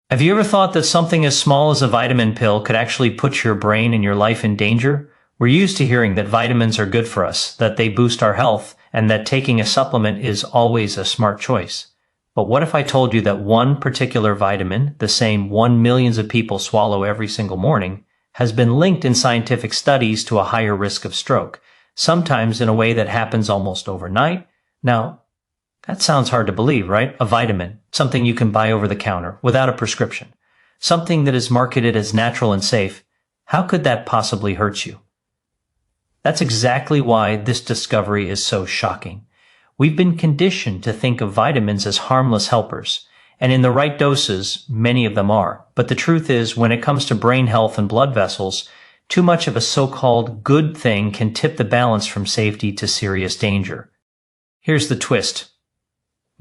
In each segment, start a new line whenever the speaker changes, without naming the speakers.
Have you ever thought that something as small as a vitamin pill could actually put your brain and your life in danger? We're used to hearing that vitamins are good for us, that they boost our health, and that taking a supplement is always a smart choice. But what if I told you that one particular vitamin, the same one millions of people swallow every single morning, has been linked in scientific studies to a higher risk of stroke, sometimes in a way that happens almost overnight? Now, that sounds hard to believe, right? A vitamin, something you can buy over the counter without a prescription, something that is marketed as natural and safe. How could that possibly hurt you? That's exactly why this discovery is so shocking. We've been conditioned to think of vitamins as harmless helpers, and in the right doses, many of them are. But the truth is, when it comes to brain health and blood vessels, too much of a so-called good thing can tip the balance from safety to serious danger. Here's the twist.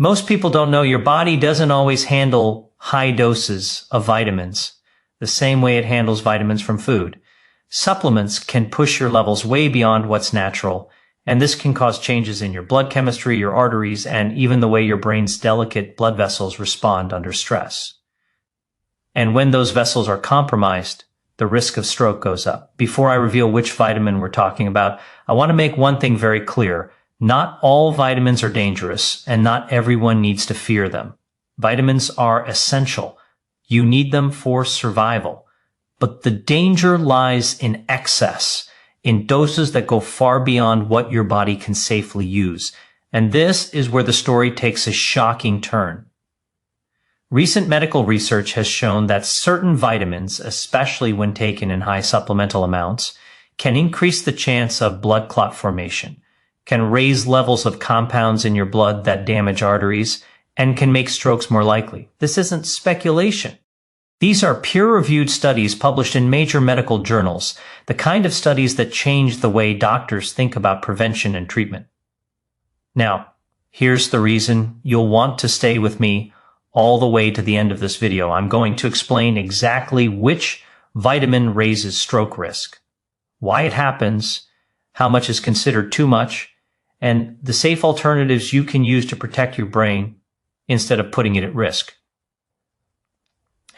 Most people don't know your body doesn't always handle high doses of vitamins the same way it handles vitamins from food. Supplements can push your levels way beyond what's natural, and this can cause changes in your blood chemistry, your arteries, and even the way your brain's delicate blood vessels respond under stress. And when those vessels are compromised, the risk of stroke goes up. Before I reveal which vitamin we're talking about, I want to make one thing very clear. Not all vitamins are dangerous, and not everyone needs to fear them. Vitamins are essential. You need them for survival. But the danger lies in excess, in doses that go far beyond what your body can safely use. And this is where the story takes a shocking turn. Recent medical research has shown that certain vitamins, especially when taken in high supplemental amounts, can increase the chance of blood clot formation, can raise levels of compounds in your blood that damage arteries, and can make strokes more likely. This isn't speculation. These are peer-reviewed studies published in major medical journals, the kind of studies that change the way doctors think about prevention and treatment. Now, here's the reason you'll want to stay with me all the way to the end of this video. I'm going to explain exactly which vitamin raises stroke risk, why it happens, how much is considered too much, and the safe alternatives you can use to protect your brain instead of putting it at risk.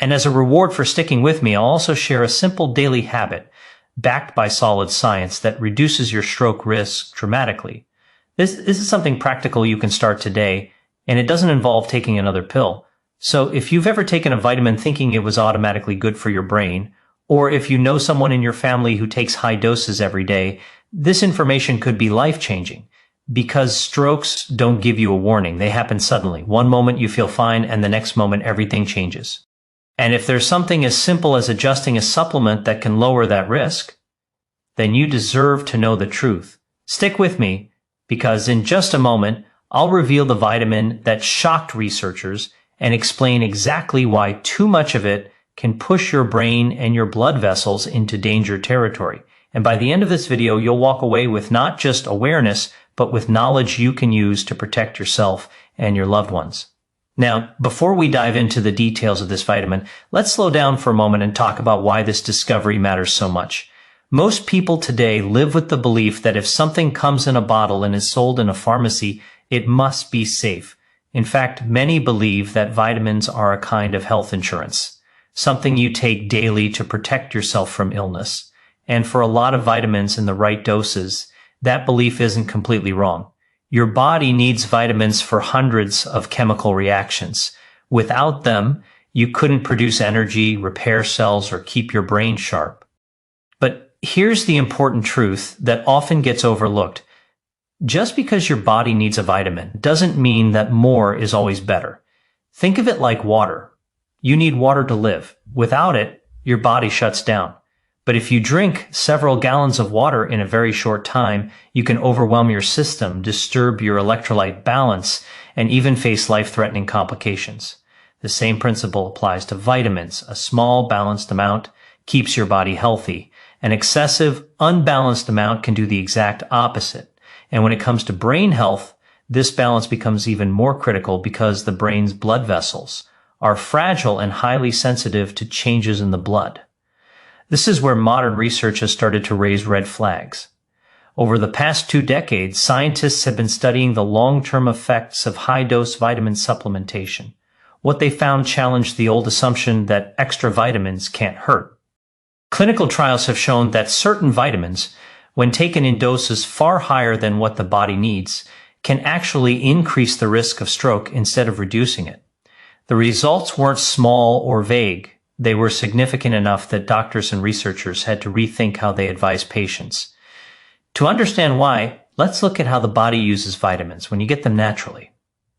And as a reward for sticking with me, I'll also share a simple daily habit backed by solid science that reduces your stroke risk dramatically. This is something practical you can start today, and it doesn't involve taking another pill. So if you've ever taken a vitamin thinking it was automatically good for your brain, or if you know someone in your family who takes high doses every day, this information could be life-changing. Because strokes don't give you a warning. They happen suddenly. One moment you feel fine, and the next moment everything changes. And if there's something as simple as adjusting a supplement that can lower that risk, then you deserve to know the truth. Stick with me, because in just a moment, I'll reveal the vitamin that shocked researchers and explain exactly why too much of it can push your brain and your blood vessels into danger territory. And by the end of this video, you'll walk away with not just awareness, but with knowledge you can use to protect yourself and your loved ones. Now, before we dive into the details of this vitamin, let's slow down for a moment and talk about why this discovery matters so much. Most people today live with the belief that if something comes in a bottle and is sold in a pharmacy, it must be safe. In fact, many believe that vitamins are a kind of health insurance, something you take daily to protect yourself from illness. And for a lot of vitamins in the right doses, that belief isn't completely wrong. Your body needs vitamins for hundreds of chemical reactions. Without them, you couldn't produce energy, repair cells, or keep your brain sharp. But here's the important truth that often gets overlooked. Just because your body needs a vitamin doesn't mean that more is always better. Think of it like water. You need water to live. Without it, your body shuts down. But if you drink several gallons of water in a very short time, you can overwhelm your system, disturb your electrolyte balance, and even face life-threatening complications. The same principle applies to vitamins. A small, balanced amount keeps your body healthy. An excessive, unbalanced amount can do the exact opposite. And when it comes to brain health, this balance becomes even more critical because the brain's blood vessels are fragile and highly sensitive to changes in the blood. This is where modern research has started to raise red flags. Over the past 2 decades, scientists have been studying the long-term effects of high-dose vitamin supplementation. what they found challenged the old assumption that extra vitamins can't hurt. Clinical trials have shown that certain vitamins, when taken in doses far higher than what the body needs, can actually increase the risk of stroke instead of reducing it. The results weren't small or vague. They were significant enough that doctors and researchers had to rethink how they advise patients. To understand why, let's look at how the body uses vitamins when you get them naturally.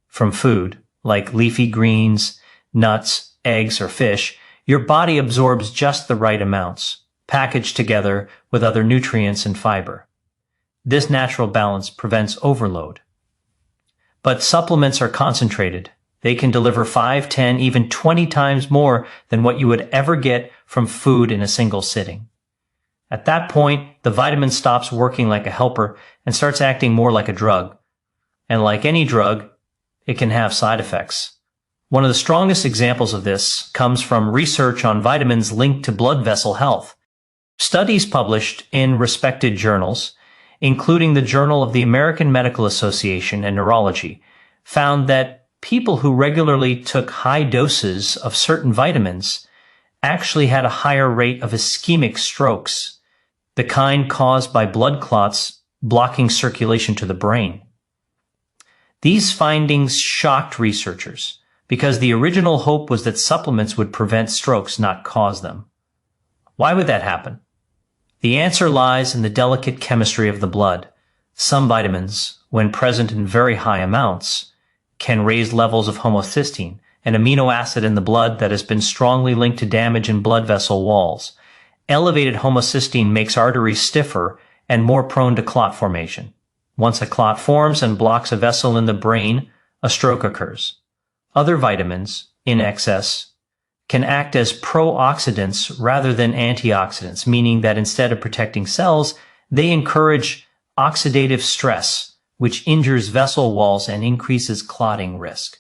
From food, like leafy greens, nuts, eggs, or fish, your body absorbs just the right amounts, packaged together with other nutrients and fiber. This natural balance prevents overload. But supplements are concentrated. They can deliver 5, 10, even 20 times more than what you would ever get from food in a single sitting. At that point, the vitamin stops working like a helper and starts acting more like a drug. And like any drug, it can have side effects. One of the strongest examples of this comes from research on vitamins linked to blood vessel health. Studies published in respected journals, including the Journal of the American Medical Association and Neurology, found that people who regularly took high doses of certain vitamins actually had a higher rate of ischemic strokes, the kind caused by blood clots blocking circulation to the brain. These findings shocked researchers because the original hope was that supplements would prevent strokes, not cause them. Why would that happen? The answer lies in the delicate chemistry of the blood. Some vitamins, when present in very high amounts, can raise levels of homocysteine, an amino acid in the blood that has been strongly linked to damage in blood vessel walls. Elevated homocysteine makes arteries stiffer and more prone to clot formation. Once a clot forms and blocks a vessel in the brain, a stroke occurs. Other vitamins, in excess, can act as pro-oxidants rather than antioxidants, meaning that instead of protecting cells, they encourage oxidative stress, which injures vessel walls and increases clotting risk.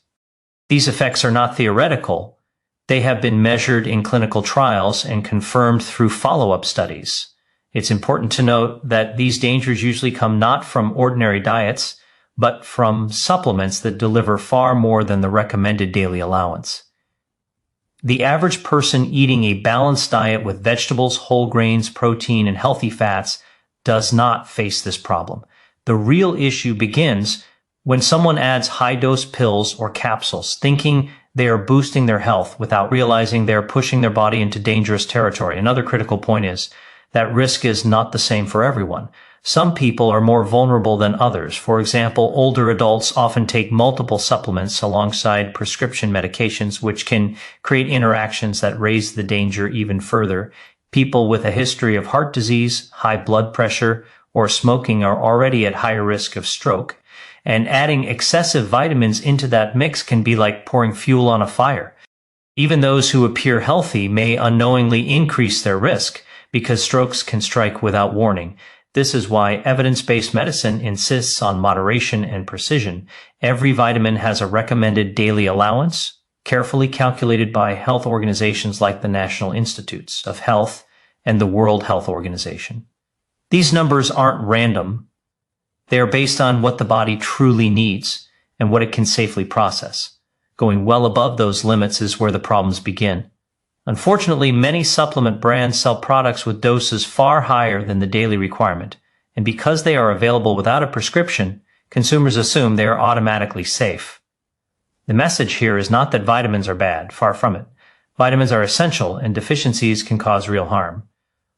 These effects are not theoretical. They have been measured in clinical trials and confirmed through follow-up studies. It's important to note that these dangers usually come not from ordinary diets, but from supplements that deliver far more than the recommended daily allowance. The average person eating a balanced diet with vegetables, whole grains, protein, and healthy fats does not face this problem. The real issue begins when someone adds high-dose pills or capsules, thinking they are boosting their health without realizing they are pushing their body into dangerous territory. Another critical point is that risk is not the same for everyone. Some people are more vulnerable than others. For example, older adults often take multiple supplements alongside prescription medications, which can create interactions that raise the danger even further. People with a history of heart disease, high blood pressure, or smoking are already at higher risk of stroke. And adding excessive vitamins into that mix can be like pouring fuel on a fire. Even those who appear healthy may unknowingly increase their risk because strokes can strike without warning. This is why evidence-based medicine insists on moderation and precision. Every vitamin has a recommended daily allowance, carefully calculated by health organizations like the National Institutes of Health and the World Health Organization. These numbers aren't random. They are based on what the body truly needs and what it can safely process. Going well above those limits is where the problems begin. Unfortunately, many supplement brands sell products with doses far higher than the daily requirement, and because they are available without a prescription, consumers assume they are automatically safe. The message here is not that vitamins are bad, far from it. Vitamins are essential, and deficiencies can cause real harm.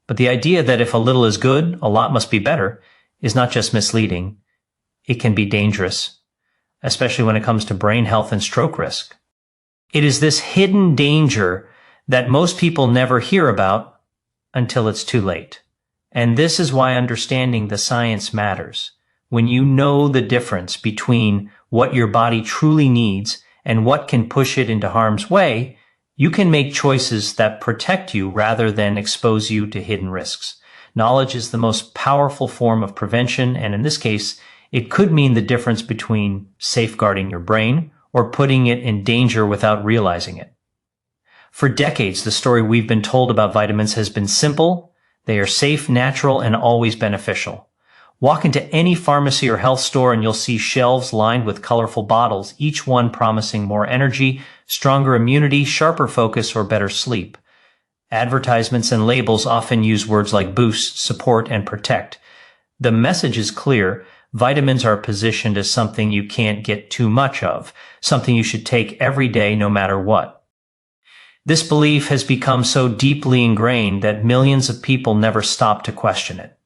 But the idea that if a little is good, a lot must be better, is not just misleading. It can be dangerous, especially when it comes to brain health and stroke risk. It is this hidden danger that most people never hear about until it's too late. And this is why understanding the science matters. When you know the difference between what your body truly needs and what can push it into harm's way, you can make choices that protect you rather than expose you to hidden risks. Knowledge is the most powerful form of prevention, and in this case, it could mean the difference between safeguarding your brain or putting it in danger without realizing it. For decades, the story we've been told about vitamins has been simple. They are safe, natural, and always beneficial. Walk into any pharmacy or health store and you'll see shelves lined with colorful bottles, each one promising more energy, stronger immunity, sharper focus, or better sleep. Advertisements and labels often use words like boost, support, and protect. The message is clear. Vitamins are positioned as something you can't get too much of, something you should take every day no matter what. This belief has become so deeply ingrained that millions of people never stop to question it.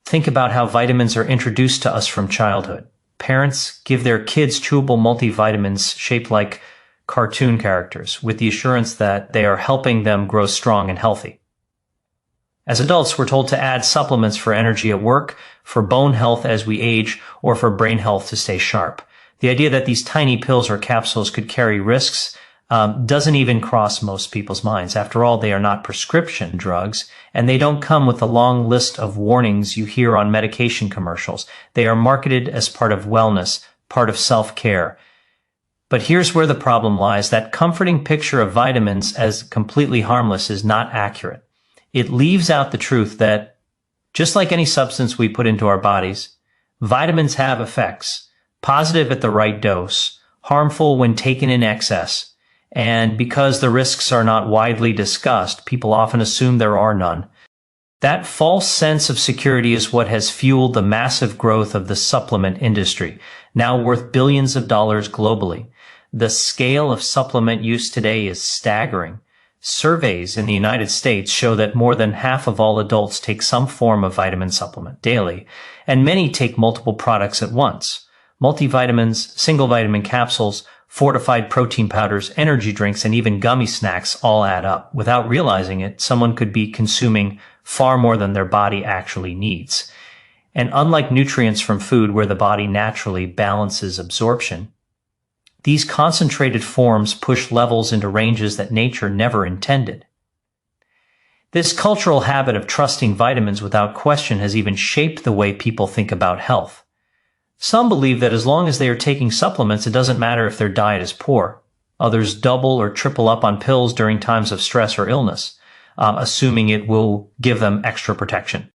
Think about how vitamins are introduced to us from childhood. Parents give their kids chewable multivitamins shaped like cartoon characters with the assurance that they are helping them grow strong and healthy. As adults, we're told to add supplements for energy at work, for bone health as we age, or for brain health to stay sharp. The idea that these tiny pills or capsules could carry risks doesn't even cross most people's minds. After all, they are not prescription drugs, and they don't come with the long list of warnings you hear on medication commercials. They are marketed as part of wellness, part of self-care. But here's where the problem lies. That comforting picture of vitamins as completely harmless is not accurate. It leaves out the truth that, just like any substance we put into our bodies, vitamins have effects, positive at the right dose, harmful when taken in excess. And because the risks are not widely discussed, people often assume there are none. That false sense of security is what has fueled the massive growth of the supplement industry, now worth billions of dollars globally. The scale of supplement use today is staggering. Surveys in the United States show that more than half of all adults take some form of vitamin supplement daily, and many take multiple products at once. Multivitamins, single vitamin capsules, fortified protein powders, energy drinks, and even gummy snacks all add up. Without realizing it, someone could be consuming far more than their body actually needs. And unlike nutrients from food where the body naturally balances absorption, these concentrated forms push levels into ranges that nature never intended. This cultural habit of trusting vitamins without question has even shaped the way people think about health. Some believe that as long as they are taking supplements, it doesn't matter if their diet is poor. Others double or triple up on pills during times of stress or illness, assuming it will give them extra protection.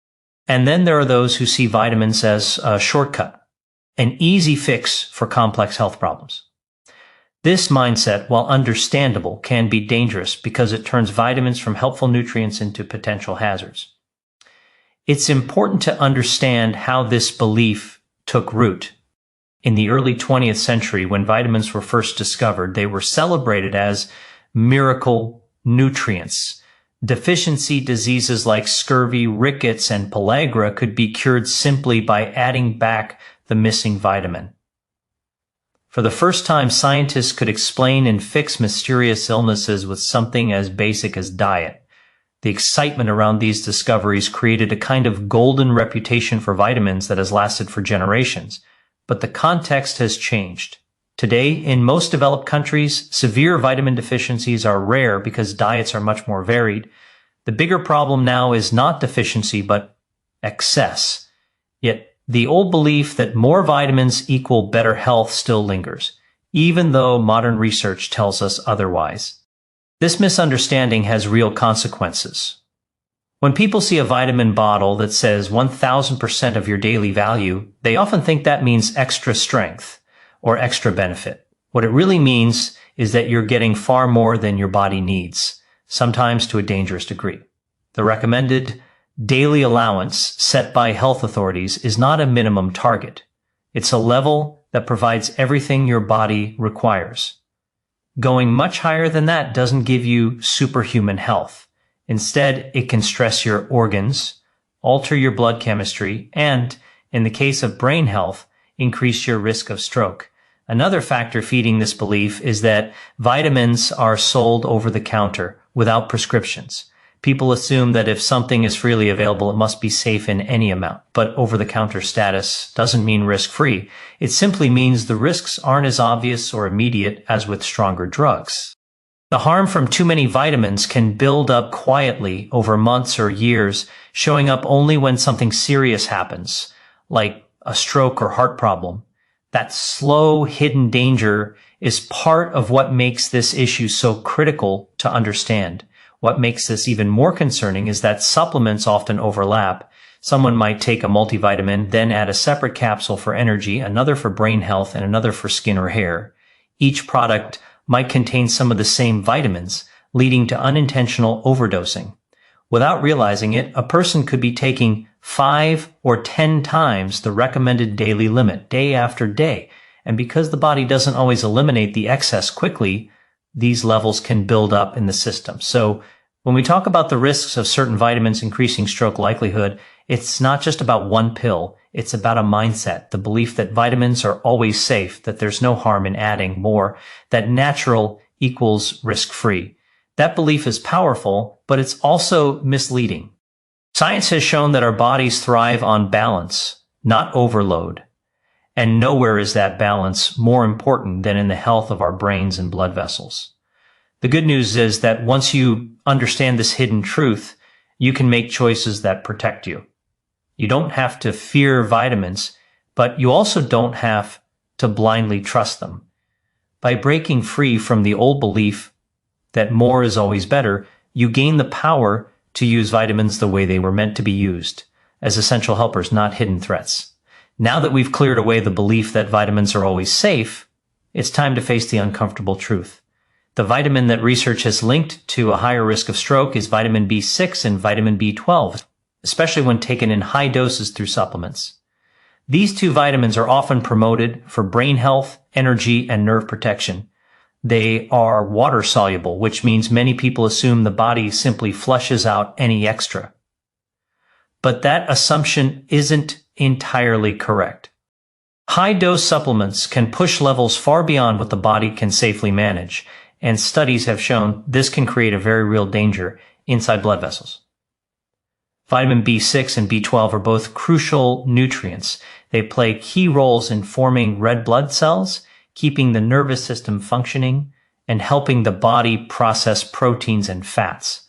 And then there are those who see vitamins as a shortcut, an easy fix for complex health problems. This mindset, while understandable, can be dangerous because it turns vitamins from helpful nutrients into potential hazards. It's important to understand how this belief took root. In the early 20th century, when vitamins were first discovered, they were celebrated as miracle nutrients. Deficiency diseases like scurvy, rickets, and pellagra could be cured simply by adding back the missing vitamin. For the first time, scientists could explain and fix mysterious illnesses with something as basic as diet. The excitement around these discoveries created a kind of golden reputation for vitamins that has lasted for generations. But the context has changed. Today, in most developed countries, severe vitamin deficiencies are rare because diets are much more varied. The bigger problem now is not deficiency, but excess. Yet, the old belief that more vitamins equal better health still lingers, even though modern research tells us otherwise. This misunderstanding has real consequences. When people see a vitamin bottle that says 1000% of your daily value, they often think that means extra strength or extra benefit. What it really means is that you're getting far more than your body needs, sometimes to a dangerous degree. The recommended daily allowance set by health authorities is not a minimum target. It's a level that provides everything your body requires. Going much higher than that doesn't give you superhuman health. Instead, it can stress your organs, alter your blood chemistry, and, in the case of brain health, increase your risk of stroke. Another factor feeding this belief is that vitamins are sold over the counter without prescriptions. People assume that if something is freely available, it must be safe in any amount. But over-the-counter status doesn't mean risk-free. It simply means the risks aren't as obvious or immediate as with stronger drugs. The harm from too many vitamins can build up quietly over months or years, showing up only when something serious happens, like a stroke or heart problem. That slow, hidden danger is part of what makes this issue so critical to understand. What makes this even more concerning is that supplements often overlap. Someone might take a multivitamin, then add a separate capsule for energy, another for brain health, and another for skin or hair. Each product might contain some of the same vitamins, leading to unintentional overdosing. Without realizing it, a person could be taking 5 or 10 times the recommended daily limit day after day, and because the body doesn't always eliminate the excess quickly, these levels can build up in the system. So when we talk about the risks of certain vitamins increasing stroke likelihood, it's not just about one pill. It's about a mindset, the belief that vitamins are always safe, that there's no harm in adding more, that natural equals risk-free. That belief is powerful, but it's also misleading. Science has shown that our bodies thrive on balance, not overload. And nowhere is that balance more important than in the health of our brains and blood vessels. The good news is that once you understand this hidden truth, you can make choices that protect you. You don't have to fear vitamins, but you also don't have to blindly trust them. By breaking free from the old belief that more is always better, you gain the power to use vitamins the way they were meant to be used, as essential helpers, not hidden threats. Now that we've cleared away the belief that vitamins are always safe, it's time to face the uncomfortable truth. The vitamin that research has linked to a higher risk of stroke is vitamin B6 and vitamin B12, especially when taken in high doses through supplements. These two vitamins are often promoted for brain health, energy, and nerve protection. They are water-soluble, which means many people assume the body simply flushes out any extra. But that assumption isn't entirely correct. High-dose supplements can push levels far beyond what the body can safely manage, and studies have shown this can create a very real danger inside blood vessels. Vitamin B6 and B12 are both crucial nutrients. They play key roles in forming red blood cells, keeping the nervous system functioning, and helping the body process proteins and fats.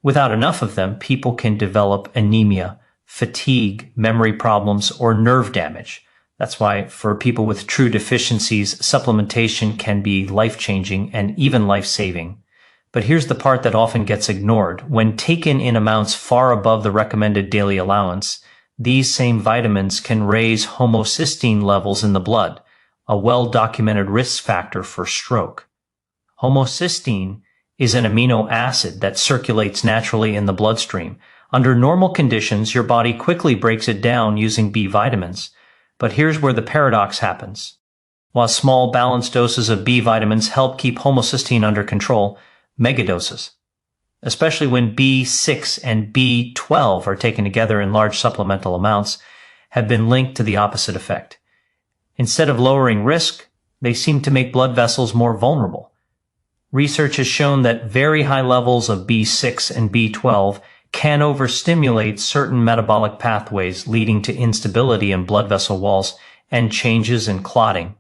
Without enough of them, people can develop anemia, fatigue, memory problems, or nerve damage. That's why for people with true deficiencies, supplementation can be life-changing and even life-saving. But here's the part that often gets ignored. When taken in amounts far above the recommended daily allowance, these same vitamins can raise homocysteine levels in the blood, a well-documented risk factor for stroke. Homocysteine is an amino acid that circulates naturally in the bloodstream. Under normal conditions, your body quickly breaks it down using B vitamins. But here's where the paradox happens. While small balanced doses of B vitamins help keep homocysteine under control, megadoses, especially when B6 and B12 are taken together in large supplemental amounts, have been linked to the opposite effect. Instead of lowering risk, they seem to make blood vessels more vulnerable. Research has shown that very high levels of B6 and B12 can overstimulate certain metabolic pathways, leading to instability in blood vessel walls and changes in clotting.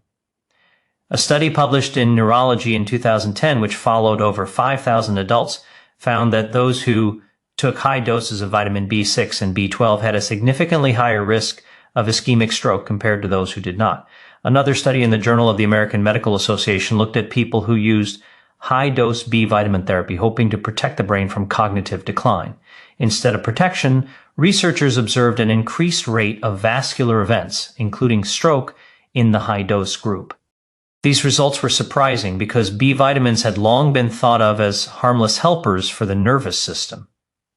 A study published in Neurology in 2010, which followed over 5,000 adults, found that those who took high doses of vitamin B6 and B12 had a significantly higher risk of ischemic stroke compared to those who did not. Another study in the Journal of the American Medical Association looked at people who used high-dose B vitamin therapy, hoping to protect the brain from cognitive decline. Instead of protection, researchers observed an increased rate of vascular events, including stroke, in the high-dose group. These results were surprising because B vitamins had long been thought of as harmless helpers for the nervous system.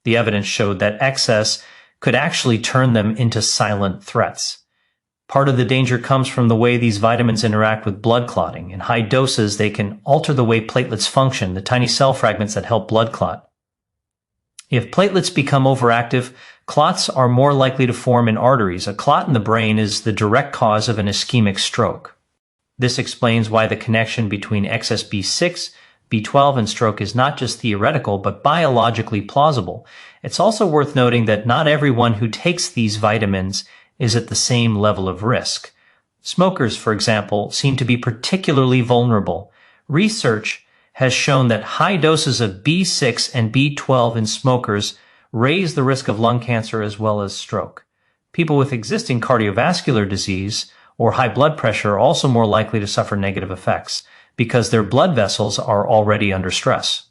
The evidence showed that excess could actually turn them into silent threats. Part of the danger comes from the way these vitamins interact with blood clotting. In high doses, they can alter the way platelets function, the tiny cell fragments that help blood clot. If platelets become overactive, clots are more likely to form in arteries. A clot in the brain is the direct cause of an ischemic stroke. This explains why the connection between excess B6, B12, and stroke is not just theoretical, but biologically plausible. It's also worth noting that not everyone who takes these vitamins is at the same level of risk. Smokers, for example, seem to be particularly vulnerable. Research has shown that high doses of B6 and B12 in smokers raise the risk of lung cancer as well as stroke. People with existing cardiovascular disease or high blood pressure are also more likely to suffer negative effects because their blood vessels are already under stress.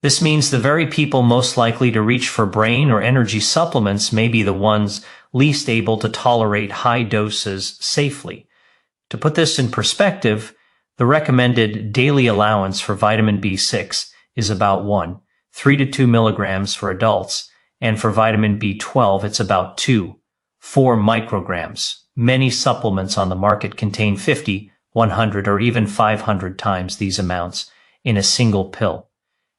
This means the very people most likely to reach for brain or energy supplements may be the ones least able to tolerate high doses safely. To put this in perspective, The recommended daily allowance for vitamin B6 is about 3 to 2 milligrams for adults, and for vitamin B12 it's about 4 micrograms. Many supplements on the market contain 50, 100, or even 500 times these amounts in a single pill.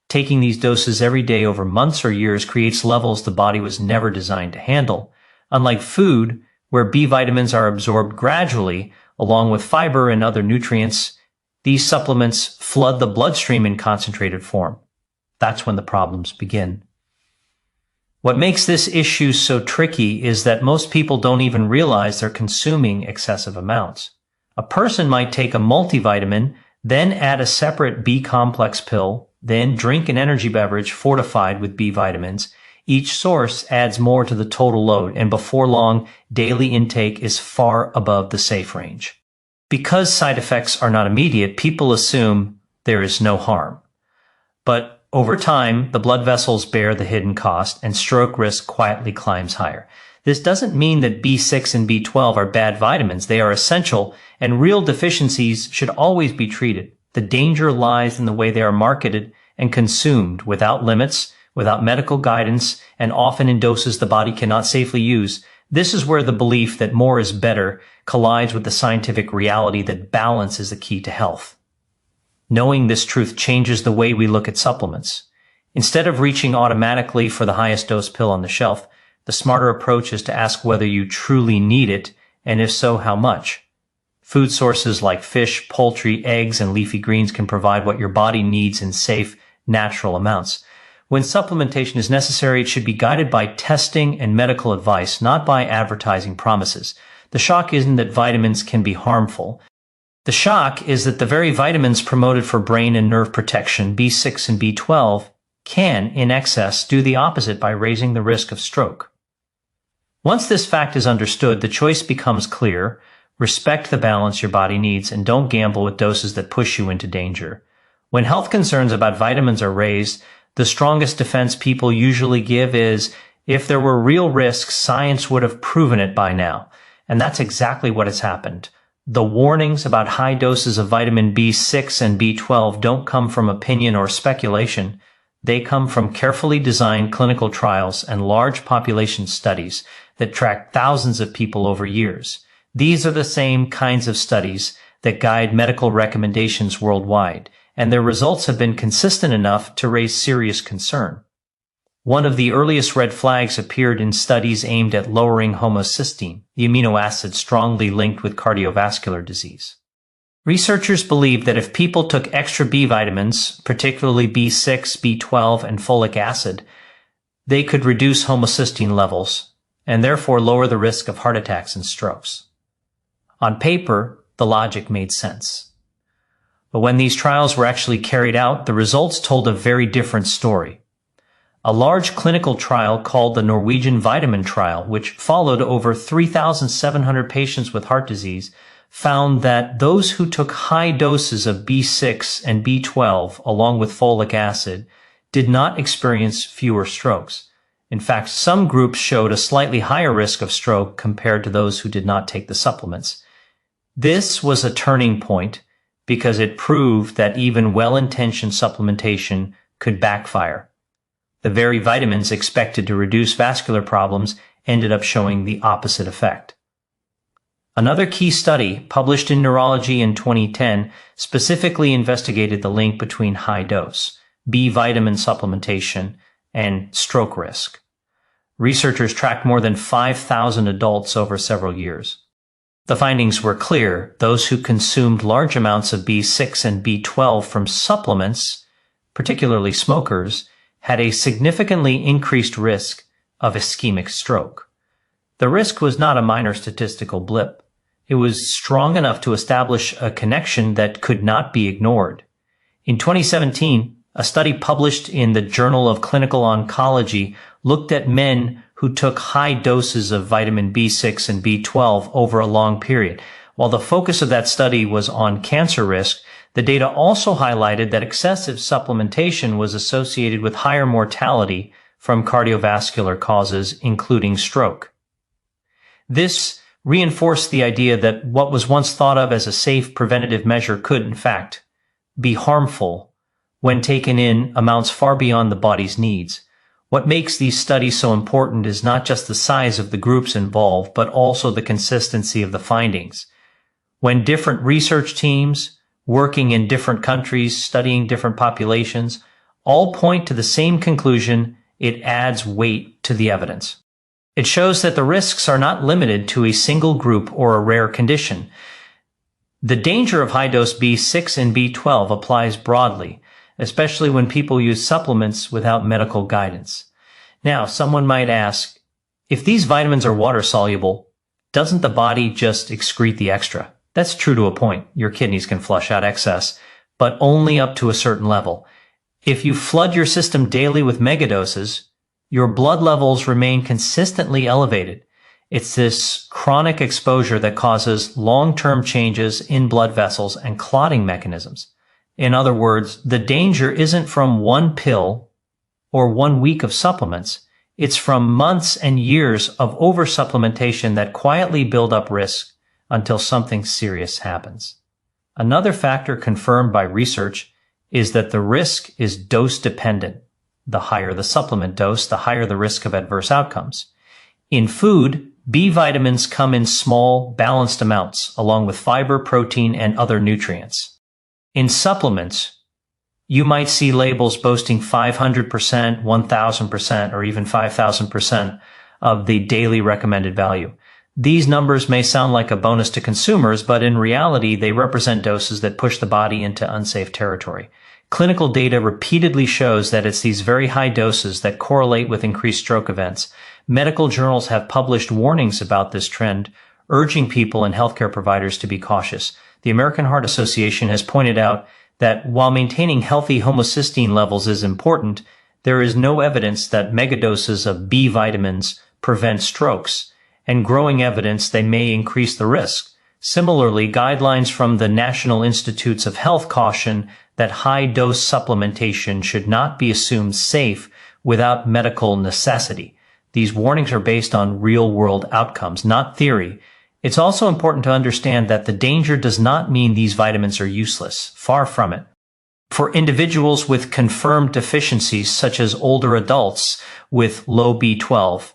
Taking these doses every day over months or years creates levels the body was never designed to handle. Unlike food, where B vitamins are absorbed gradually, along with fiber and other nutrients, these supplements flood the bloodstream in concentrated form. That's when the problems begin. What makes this issue so tricky is that most people don't even realize they're consuming excessive amounts. A person might take a multivitamin, then add a separate B complex pill, then drink an energy beverage fortified with B vitamins. Each source adds more to the total load, and before long, daily intake is far above the safe range. Because side effects are not immediate, people assume there is no harm. But over time, the blood vessels bear the hidden cost, and stroke risk quietly climbs higher. This doesn't mean that B6 and B12 are bad vitamins. They are essential, and real deficiencies should always be treated. The danger lies in the way they are marketed and consumed without limits, without medical guidance, and often in doses the body cannot safely use. This is where the belief that more is better collides with the scientific reality that balance is the key to health. Knowing this truth changes the way we look at supplements. Instead of reaching automatically for the highest dose pill on the shelf, the smarter approach is to ask whether you truly need it, and if so, how much. Food sources like fish, poultry, eggs, and leafy greens can provide what your body needs in safe, natural amounts. When supplementation is necessary, it should be guided by testing and medical advice, not by advertising promises. The shock isn't that vitamins can be harmful. The shock is that the very vitamins promoted for brain and nerve protection, B6 and B12, can, in excess, do the opposite by raising the risk of stroke. Once this fact is understood, the choice becomes clear. Respect the balance your body needs and don't gamble with doses that push you into danger. When health concerns about vitamins are raised, the strongest defense people usually give is, if there were real risks, science would have proven it by now. And that's exactly what has happened. The warnings about high doses of vitamin B6 and B12 don't come from opinion or speculation. They come from carefully designed clinical trials and large population studies that track thousands of people over years. These are the same kinds of studies that guide medical recommendations worldwide, and their results have been consistent enough to raise serious concern. One of the earliest red flags appeared in studies aimed at lowering homocysteine, the amino acid strongly linked with cardiovascular disease. Researchers believed that if people took extra B vitamins, particularly B6, B12, and folic acid, they could reduce homocysteine levels and therefore lower the risk of heart attacks and strokes. On paper, the logic made sense. But when these trials were actually carried out, the results told a very different story. A large clinical trial called the Norwegian Vitamin Trial, which followed over 3,700 patients with heart disease, found that those who took high doses of B6 and B12 along with folic acid did not experience fewer strokes. In fact, some groups showed a slightly higher risk of stroke compared to those who did not take the supplements. This was a turning point because it proved that even well-intentioned supplementation could backfire. The very vitamins expected to reduce vascular problems ended up showing the opposite effect. Another key study, published in Neurology in 2010, specifically investigated the link between high-dose B vitamin supplementation and stroke risk. Researchers tracked more than 5,000 adults over several years. The findings were clear. Those who consumed large amounts of B6 and B12 from supplements, particularly smokers, had a significantly increased risk of ischemic stroke. The risk was not a minor statistical blip. It was strong enough to establish a connection that could not be ignored. In 2017, a study published in the Journal of Clinical Oncology looked at men who took high doses of vitamin B6 and B12 over a long period. While the focus of that study was on cancer risk, the data also highlighted that excessive supplementation was associated with higher mortality from cardiovascular causes, including stroke. This reinforced the idea that what was once thought of as a safe preventative measure could, in fact, be harmful when taken in amounts far beyond the body's needs. What makes these studies so important is not just the size of the groups involved, but also the consistency of the findings. When different research teams, working in different countries, studying different populations, all point to the same conclusion, it adds weight to the evidence. It shows that the risks are not limited to a single group or a rare condition. The danger of high-dose B6 and B12 applies broadly, especially when people use supplements without medical guidance. Now, someone might ask, if these vitamins are water-soluble, doesn't the body just excrete the extra? That's true to a point. Your kidneys can flush out excess, but only up to a certain level. If you flood your system daily with megadoses, your blood levels remain consistently elevated. It's this chronic exposure that causes long-term changes in blood vessels and clotting mechanisms. In other words, the danger isn't from one pill or 1 week of supplements. It's from months and years of oversupplementation that quietly build up risk until something serious happens. Another factor confirmed by research is that the risk is dose dependent. The higher the supplement dose, the higher the risk of adverse outcomes. In food, B vitamins come in small, balanced amounts, along with fiber, protein, and other nutrients. In supplements, you might see labels boasting 500%, 1,000%, or even 5,000% of the daily recommended value. These numbers may sound like a bonus to consumers, but in reality, they represent doses that push the body into unsafe territory. Clinical data repeatedly shows that it's these very high doses that correlate with increased stroke events. Medical journals have published warnings about this trend, urging people and healthcare providers to be cautious. The American Heart Association has pointed out that while maintaining healthy homocysteine levels is important, there is no evidence that megadoses of B vitamins prevent strokes, and growing evidence they may increase the risk. Similarly, guidelines from the National Institutes of Health caution that high-dose supplementation should not be assumed safe without medical necessity. These warnings are based on real-world outcomes, not theory. It's also important to understand that the danger does not mean these vitamins are useless. Far from it. For individuals with confirmed deficiencies, such as older adults with low B12,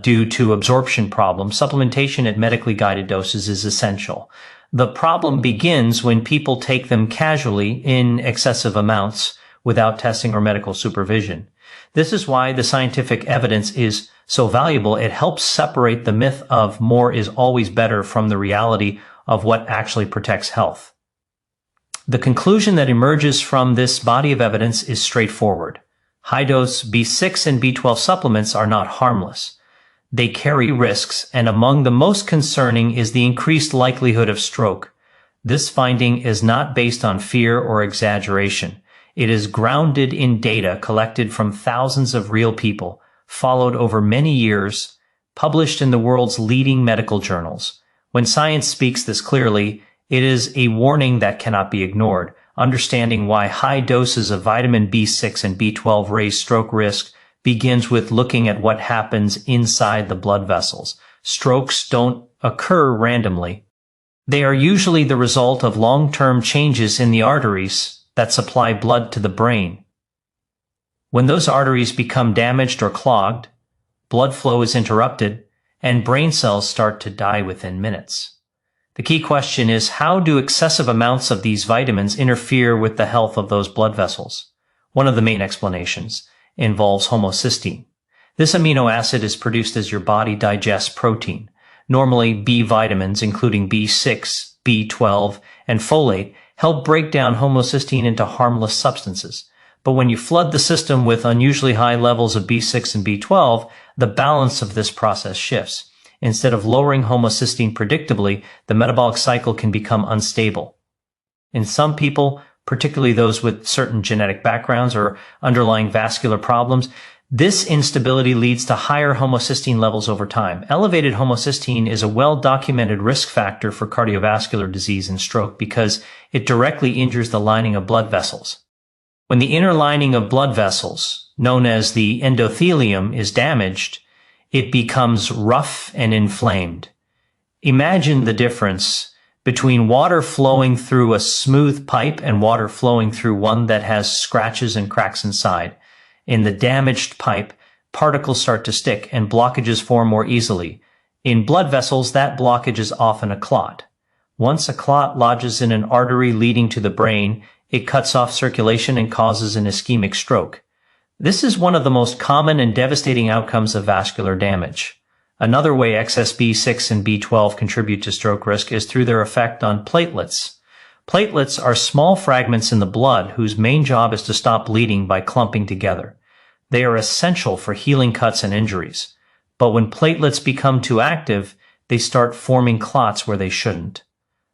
due to absorption problems, supplementation at medically guided doses is essential. The problem begins when people take them casually in excessive amounts without testing or medical supervision. This is why the scientific evidence is so valuable. It helps separate the myth of more is always better from the reality of what actually protects health. The conclusion that emerges from this body of evidence is straightforward. High-dose B6 and B12 supplements are not harmless. They carry risks, and among the most concerning is the increased likelihood of stroke. This finding is not based on fear or exaggeration. It is grounded in data collected from thousands of real people, followed over many years, published in the world's leading medical journals. When science speaks this clearly, it is a warning that cannot be ignored. Understanding why high doses of vitamin B6 and B12 raise stroke risk begins with looking at what happens inside the blood vessels. Strokes don't occur randomly. They are usually the result of long-term changes in the arteries that supply blood to the brain. When those arteries become damaged or clogged, blood flow is interrupted, and brain cells start to die within minutes. The key question is, how do excessive amounts of these vitamins interfere with the health of those blood vessels? One of the main explanations involves homocysteine. This amino acid is produced as your body digests protein. Normally, B vitamins, including B6, B12, and folate, help break down homocysteine into harmless substances. But when you flood the system with unusually high levels of B6 and B12, the balance of this process shifts. Instead of lowering homocysteine predictably, the metabolic cycle can become unstable. In some people, particularly those with certain genetic backgrounds or underlying vascular problems, this instability leads to higher homocysteine levels over time. Elevated homocysteine is a well-documented risk factor for cardiovascular disease and stroke because it directly injures the lining of blood vessels. When the inner lining of blood vessels, known as the endothelium, is damaged, it becomes rough and inflamed. Imagine the difference between water flowing through a smooth pipe and water flowing through one that has scratches and cracks inside. In the damaged pipe, particles start to stick and blockages form more easily. In blood vessels, that blockage is often a clot. Once a clot lodges in an artery leading to the brain, it cuts off circulation and causes an ischemic stroke. This is one of the most common and devastating outcomes of vascular damage. Another way excess B6 and B12 contribute to stroke risk is through their effect on platelets. Platelets are small fragments in the blood whose main job is to stop bleeding by clumping together. They are essential for healing cuts and injuries. But when platelets become too active, they start forming clots where they shouldn't.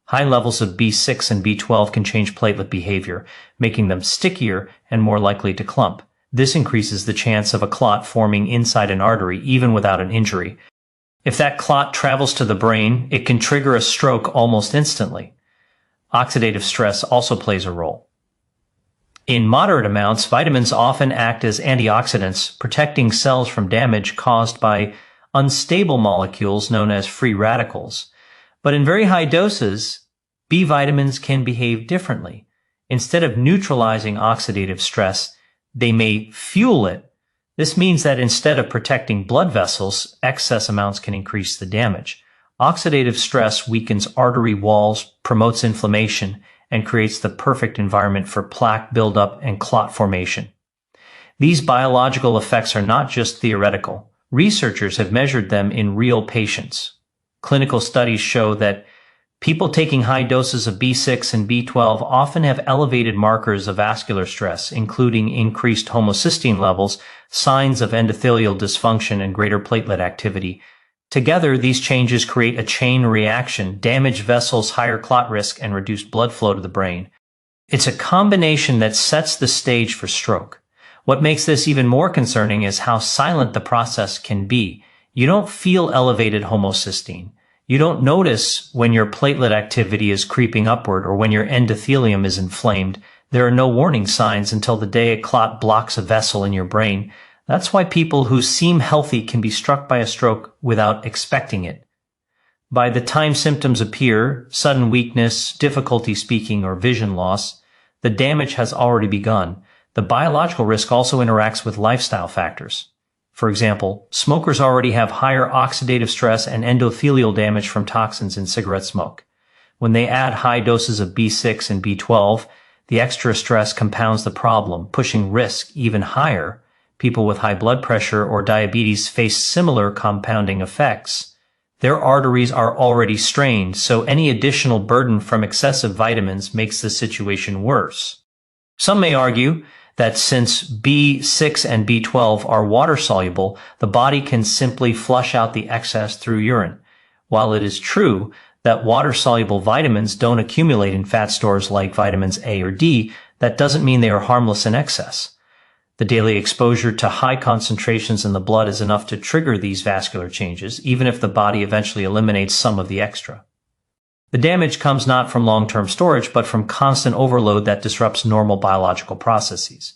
High levels of B6 and B12 can change platelet behavior, making them stickier and more likely to clump. This increases the chance of a clot forming inside an artery even without an injury. If that clot travels to the brain, it can trigger a stroke almost instantly. Oxidative stress also plays a role. In moderate amounts, vitamins often act as antioxidants, protecting cells from damage caused by unstable molecules known as free radicals. But in very high doses, B vitamins can behave differently. Instead of neutralizing oxidative stress, they may fuel it. This means that instead of protecting blood vessels, excess amounts can increase the damage. Oxidative stress weakens artery walls, promotes inflammation, and creates the perfect environment for plaque buildup and clot formation. These biological effects are not just theoretical. Researchers have measured them in real patients. Clinical studies show that people taking high doses of B6 and B12 often have elevated markers of vascular stress, including increased homocysteine levels, signs of endothelial dysfunction, and greater platelet activity. Together, these changes create a chain reaction, damaged vessels, higher clot risk, and reduced blood flow to the brain. It's a combination that sets the stage for stroke. What makes this even more concerning is how silent the process can be. You don't feel elevated homocysteine. You don't notice when your platelet activity is creeping upward or when your endothelium is inflamed. There are no warning signs until the day a clot blocks a vessel in your brain. That's why people who seem healthy can be struck by a stroke without expecting it. By the time symptoms appear, sudden weakness, difficulty speaking, or vision loss, the damage has already begun. The biological risk also interacts with lifestyle factors. For example, smokers already have higher oxidative stress and endothelial damage from toxins in cigarette smoke. When they add high doses of B6 and B12, the extra stress compounds the problem, pushing risk even higher. People with high blood pressure or diabetes face similar compounding effects. Their arteries are already strained, so any additional burden from excessive vitamins makes the situation worse. Some may argue that since B6 and B12 are water-soluble, the body can simply flush out the excess through urine. While it is true that water-soluble vitamins don't accumulate in fat stores like vitamins A or D, that doesn't mean they are harmless in excess. The daily exposure to high concentrations in the blood is enough to trigger these vascular changes, even if the body eventually eliminates some of the extra. The damage comes not from long-term storage, but from constant overload that disrupts normal biological processes.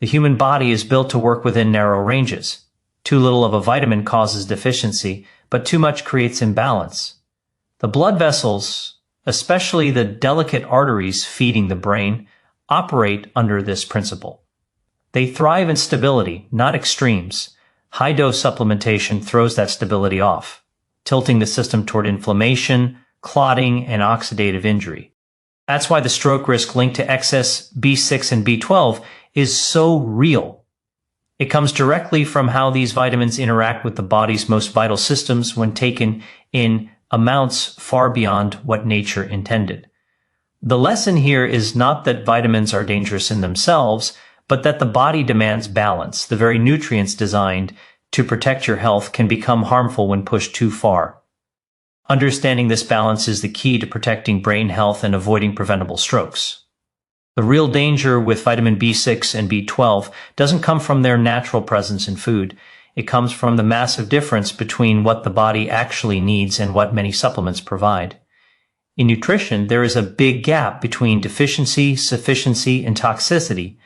The human body is built to work within narrow ranges. Too little of a vitamin causes deficiency, but too much creates imbalance. The blood vessels, especially the delicate arteries feeding the brain, operate under this principle. They thrive in stability, not extremes. High-dose supplementation throws that stability off, tilting the system toward inflammation, clotting, and oxidative injury. That's why the stroke risk linked to excess B6 and B12 is so real. It comes directly from how these vitamins interact with the body's most vital systems when taken in amounts far beyond what nature intended. The lesson here is not that vitamins are dangerous in themselves, but that the body demands balance. The very nutrients designed to protect your health can become harmful when pushed too far. Understanding this balance is the key to protecting brain health and avoiding preventable strokes. The real danger with vitamin B6 and B12 doesn't come from their natural presence in food. It comes from the massive difference between what the body actually needs and what many supplements provide. In nutrition, there is a big gap between deficiency, sufficiency, and toxicity.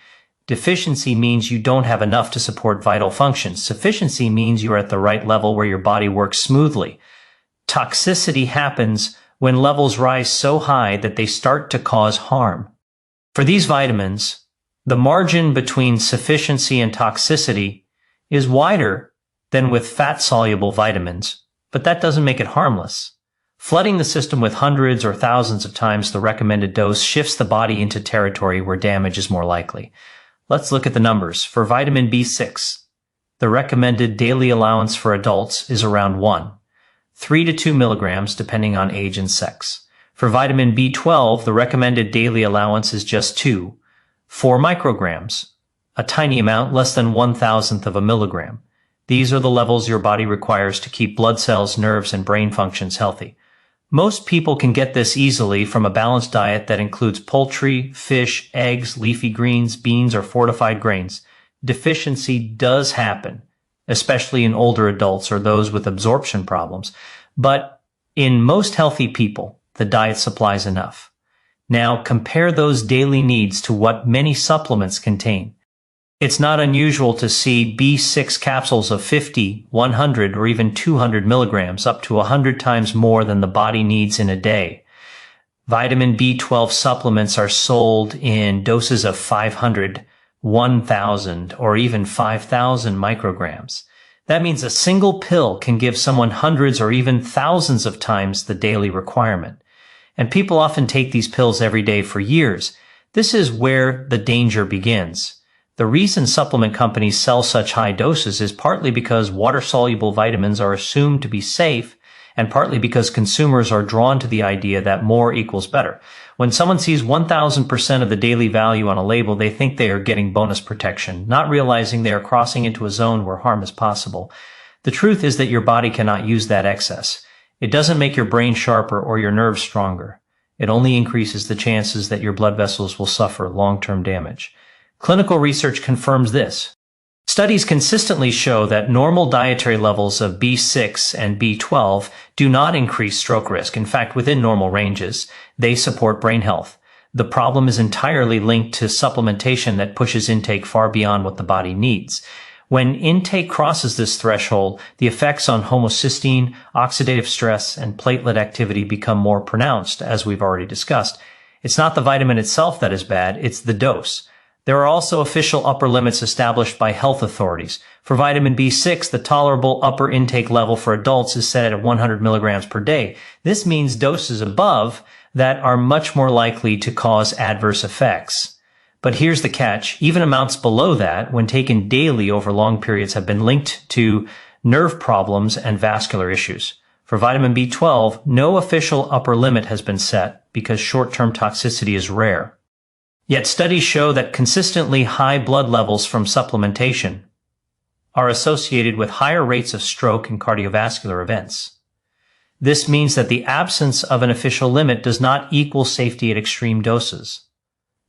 Deficiency means you don't have enough to support vital functions. Sufficiency means you are at the right level where your body works smoothly. Toxicity happens when levels rise so high that they start to cause harm. For these vitamins, the margin between sufficiency and toxicity is wider than with fat-soluble vitamins, but that doesn't make it harmless. Flooding the system with hundreds or thousands of times the recommended dose shifts the body into territory where damage is more likely. Let's look at the numbers. For vitamin B6, the recommended daily allowance for adults is around 3 to 2 milligrams depending on age and sex. For vitamin B12, the recommended daily allowance is just 4 micrograms, a tiny amount, less than 1/1000th of a milligram. These are the levels your body requires to keep blood cells, nerves, and brain functions healthy. Most people can get this easily from a balanced diet that includes poultry, fish, eggs, leafy greens, beans, or fortified grains. Deficiency does happen, especially in older adults or those with absorption problems. But in most healthy people, the diet supplies enough. Now compare those daily needs to what many supplements contain. It's not unusual to see B6 capsules of 50, 100, or even 200 milligrams, up to 100 times more than the body needs in a day. Vitamin B12 supplements are sold in doses of 500, 1,000, or even 5,000 micrograms. That means a single pill can give someone hundreds or even thousands of times the daily requirement. And people often take these pills every day for years. This is where the danger begins. The reason supplement companies sell such high doses is partly because water-soluble vitamins are assumed to be safe, and partly because consumers are drawn to the idea that more equals better. When someone sees 1,000% of the daily value on a label, they think they are getting bonus protection, not realizing they are crossing into a zone where harm is possible. The truth is that your body cannot use that excess. It doesn't make your brain sharper or your nerves stronger. It only increases the chances that your blood vessels will suffer long-term damage. Clinical research confirms this. Studies consistently show that normal dietary levels of B6 and B12 do not increase stroke risk. In fact, within normal ranges, they support brain health. The problem is entirely linked to supplementation that pushes intake far beyond what the body needs. When intake crosses this threshold, the effects on homocysteine, oxidative stress, and platelet activity become more pronounced, as we've already discussed. It's not the vitamin itself that is bad, it's the dose. There are also official upper limits established by health authorities. For vitamin B6, the tolerable upper intake level for adults is set at 100 milligrams per day. This means doses above that are much more likely to cause adverse effects. But here's the catch. Even amounts below that, when taken daily over long periods, have been linked to nerve problems and vascular issues. For vitamin B12, no official upper limit has been set because short-term toxicity is rare. Yet studies show that consistently high blood levels from supplementation are associated with higher rates of stroke and cardiovascular events. This means that the absence of an official limit does not equal safety at extreme doses.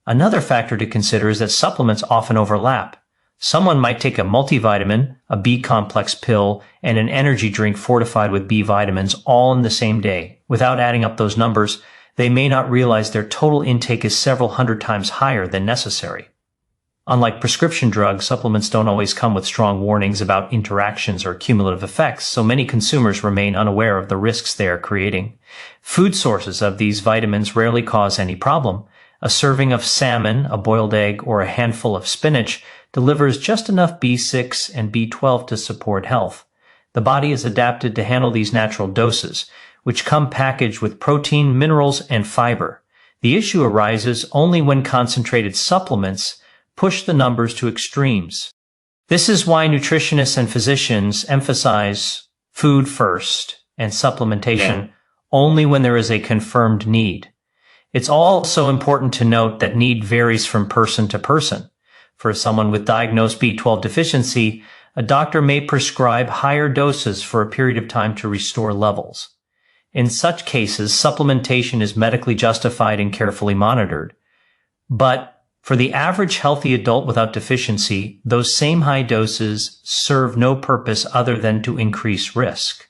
Another factor to consider is that supplements often overlap. Someone might take a multivitamin, a B-complex pill, and an energy drink fortified with B vitamins all in the same day. Without adding up those numbers, they may not realize their total intake is several hundred times higher than necessary. Unlike prescription drugs, supplements don't always come with strong warnings about interactions or cumulative effects, so many consumers remain unaware of the risks they are creating. Food sources of these vitamins rarely cause any problem. A serving of salmon, a boiled egg, or a handful of spinach delivers just enough B6 and B12 to support health. The body is adapted to handle these natural doses, which come packaged with protein, minerals, and fiber. The issue arises only when concentrated supplements push the numbers to extremes. This is why nutritionists and physicians emphasize food first and supplementation only when there is a confirmed need. It's also important to note that need varies from person to person. For someone with diagnosed B12 deficiency, a doctor may prescribe higher doses for a period of time to restore levels. In such cases, supplementation is medically justified and carefully monitored. But for the average healthy adult without deficiency, those same high doses serve no purpose other than to increase risk.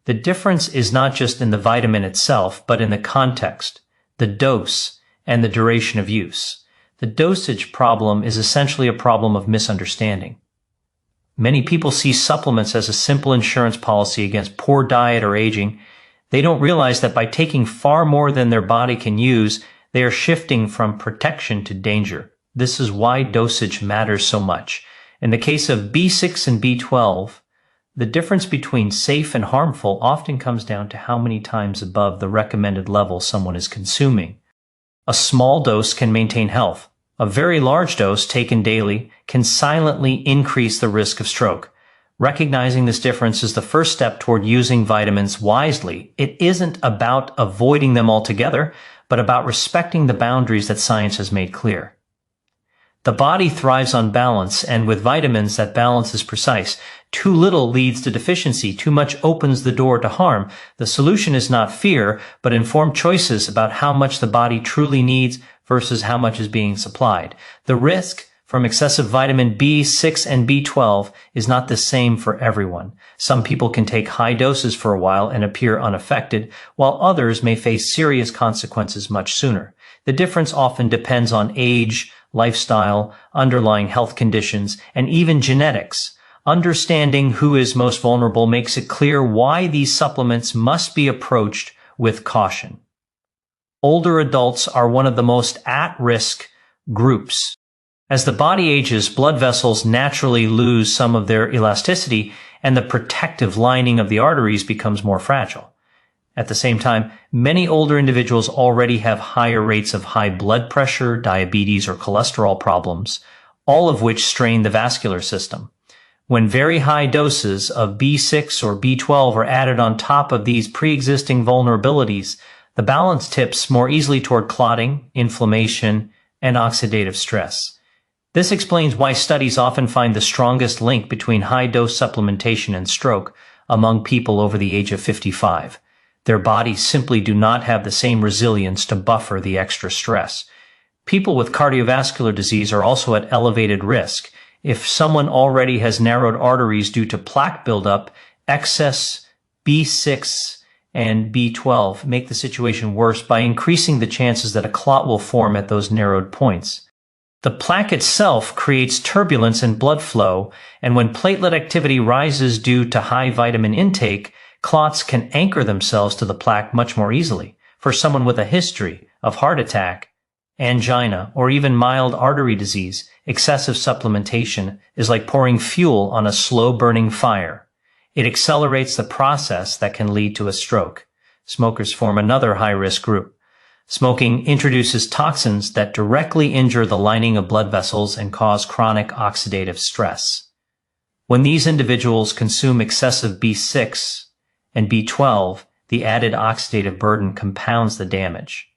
The difference is not just in the vitamin itself, but in the context, the dose, and the duration of use. The dosage problem is essentially a problem of misunderstanding. Many people see supplements as a simple insurance policy against poor diet or aging. They don't realize that by taking far more than their body can use, they are shifting from protection to danger. This is why dosage matters so much. In the case of B6 and B12, the difference between safe and harmful often comes down to how many times above the recommended level someone is consuming. A small dose can maintain health. A very large dose taken daily can silently increase the risk of stroke. Recognizing this difference is the first step toward using vitamins wisely. It isn't about avoiding them altogether, but about respecting the boundaries that science has made clear. The body thrives on balance, and with vitamins, that balance is precise. Too little leads to deficiency. Too much opens the door to harm. The solution is not fear, but informed choices about how much the body truly needs versus how much is being supplied. The risk from excessive vitamin B6 and B12 is not the same for everyone. Some people can take high doses for a while and appear unaffected, while others may face serious consequences much sooner. The difference often depends on age, lifestyle, underlying health conditions, and even genetics. Understanding who is most vulnerable makes it clear why these supplements must be approached with caution. Older adults are one of the most at-risk groups. As the body ages, blood vessels naturally lose some of their elasticity, and the protective lining of the arteries becomes more fragile. At the same time, many older individuals already have higher rates of high blood pressure, diabetes, or cholesterol problems, all of which strain the vascular system. When very high doses of B6 or B12 are added on top of these pre-existing vulnerabilities, the balance tips more easily toward clotting, inflammation, and oxidative stress. This explains why studies often find the strongest link between high-dose supplementation and stroke among people over the age of 55. Their bodies simply do not have the same resilience to buffer the extra stress. People with cardiovascular disease are also at elevated risk. If someone already has narrowed arteries due to plaque buildup, excess B6 and B12 make the situation worse by increasing the chances that a clot will form at those narrowed points. The plaque itself creates turbulence in blood flow, and when platelet activity rises due to high vitamin intake, clots can anchor themselves to the plaque much more easily. For someone with a history of heart attack, angina, or even mild artery disease, excessive supplementation is like pouring fuel on a slow-burning fire. It accelerates the process that can lead to a stroke. Smokers form another high-risk group. Smoking introduces toxins that directly injure the lining of blood vessels and cause chronic oxidative stress. When these individuals consume excessive B6 and B12, the added oxidative burden compounds the damage.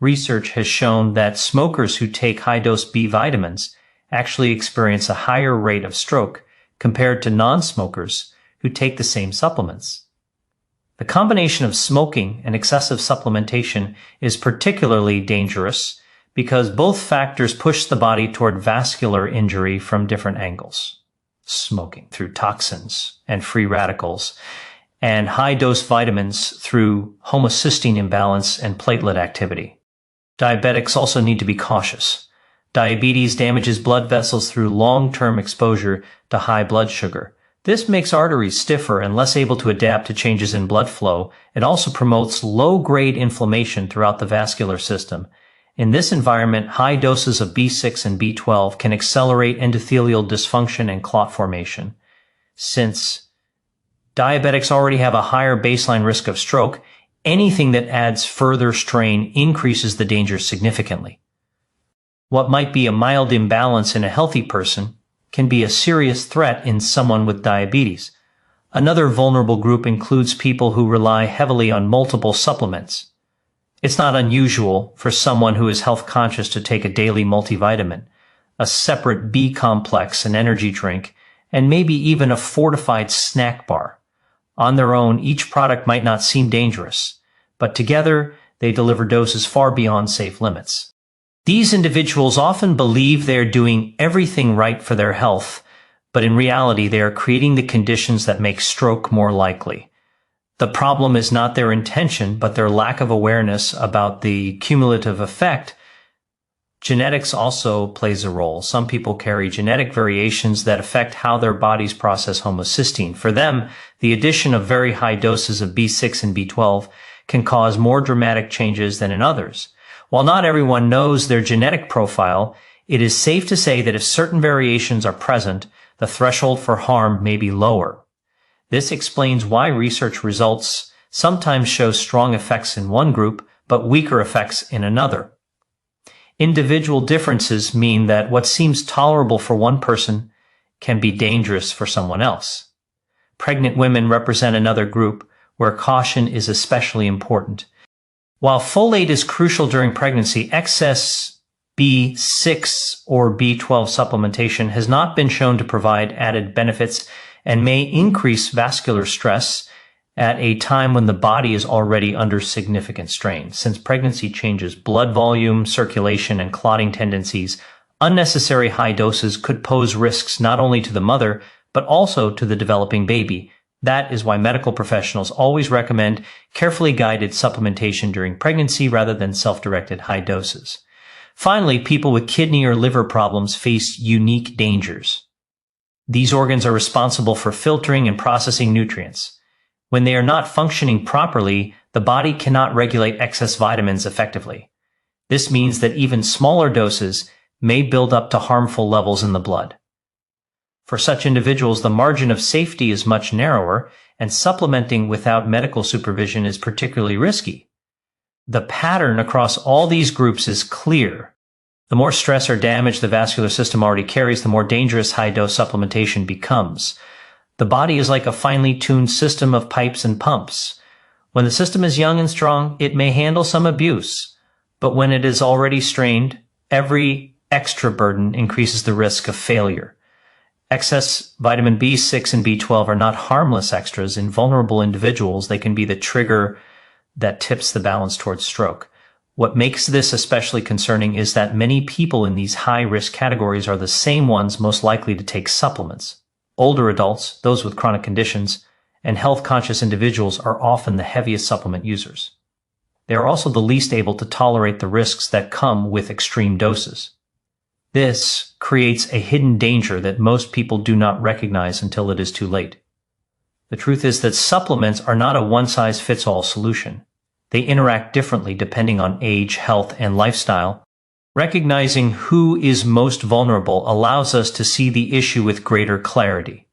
Research has shown that smokers who take high-dose B vitamins actually experience a higher rate of stroke compared to non-smokers who take the same supplements. The combination of smoking and excessive supplementation is particularly dangerous because both factors push the body toward vascular injury from different angles. Smoking through toxins and free radicals, and high-dose vitamins through homocysteine imbalance and platelet activity. Diabetics also need to be cautious. Diabetes damages blood vessels through long-term exposure to high blood sugar. This makes arteries stiffer and less able to adapt to changes in blood flow. It also promotes low-grade inflammation throughout the vascular system. In this environment, high doses of B6 and B12 can accelerate endothelial dysfunction and clot formation. Since diabetics already have a higher baseline risk of stroke, anything that adds further strain increases the danger significantly. What might be a mild imbalance in a healthy person can be a serious threat in someone with diabetes. Another vulnerable group includes people who rely heavily on multiple supplements. It's not unusual for someone who is health conscious to take a daily multivitamin, a separate B complex, an energy drink, and maybe even a fortified snack bar. On their own, each product might not seem dangerous, but together they deliver doses far beyond safe limits. These individuals often believe they are doing everything right for their health, but in reality they are creating the conditions that make stroke more likely. The problem is not their intention, but their lack of awareness about the cumulative effect Genetics also plays a role. Some people carry genetic variations that affect how their bodies process homocysteine. For them, the addition of very high doses of B6 and B12 can cause more dramatic changes than in others. While not everyone knows their genetic profile, it is safe to say that if certain variations are present, the threshold for harm may be lower. This explains why research results sometimes show strong effects in one group, but weaker effects in another. Individual differences mean that what seems tolerable for one person can be dangerous for someone else. Pregnant women represent another group where caution is especially important. While folate is crucial during pregnancy, excess B6 or B12 supplementation has not been shown to provide added benefits and may increase vascular stress at a time when the body is already under significant strain. Since pregnancy changes blood volume, circulation, and clotting tendencies, unnecessary high doses could pose risks not only to the mother, but also to the developing baby. That is why medical professionals always recommend carefully guided supplementation during pregnancy rather than self-directed high doses. Finally, people with kidney or liver problems face unique dangers. These organs are responsible for filtering and processing nutrients. When they are not functioning properly, the body cannot regulate excess vitamins effectively. This means that even smaller doses may build up to harmful levels in the blood. For such individuals, the margin of safety is much narrower, and supplementing without medical supervision is particularly risky. The pattern across all these groups is clear. The more stress or damage the vascular system already carries, the more dangerous high-dose supplementation becomes. The body is like a finely tuned system of pipes and pumps. When the system is young and strong, it may handle some abuse, but when it is already strained, every extra burden increases the risk of failure. Excess vitamin B6 and B12 are not harmless extras. In vulnerable individuals, they can be the trigger that tips the balance towards stroke. What makes this especially concerning is that many people in these high-risk categories are the same ones most likely to take supplements. Older adults, those with chronic conditions, and health-conscious individuals are often the heaviest supplement users. They are also the least able to tolerate the risks that come with extreme doses. This creates a hidden danger that most people do not recognize until it is too late. The truth is that supplements are not a one-size-fits-all solution. They interact differently depending on age, health, and lifestyle. Recognizing who is most vulnerable allows us to see the issue with greater clarity.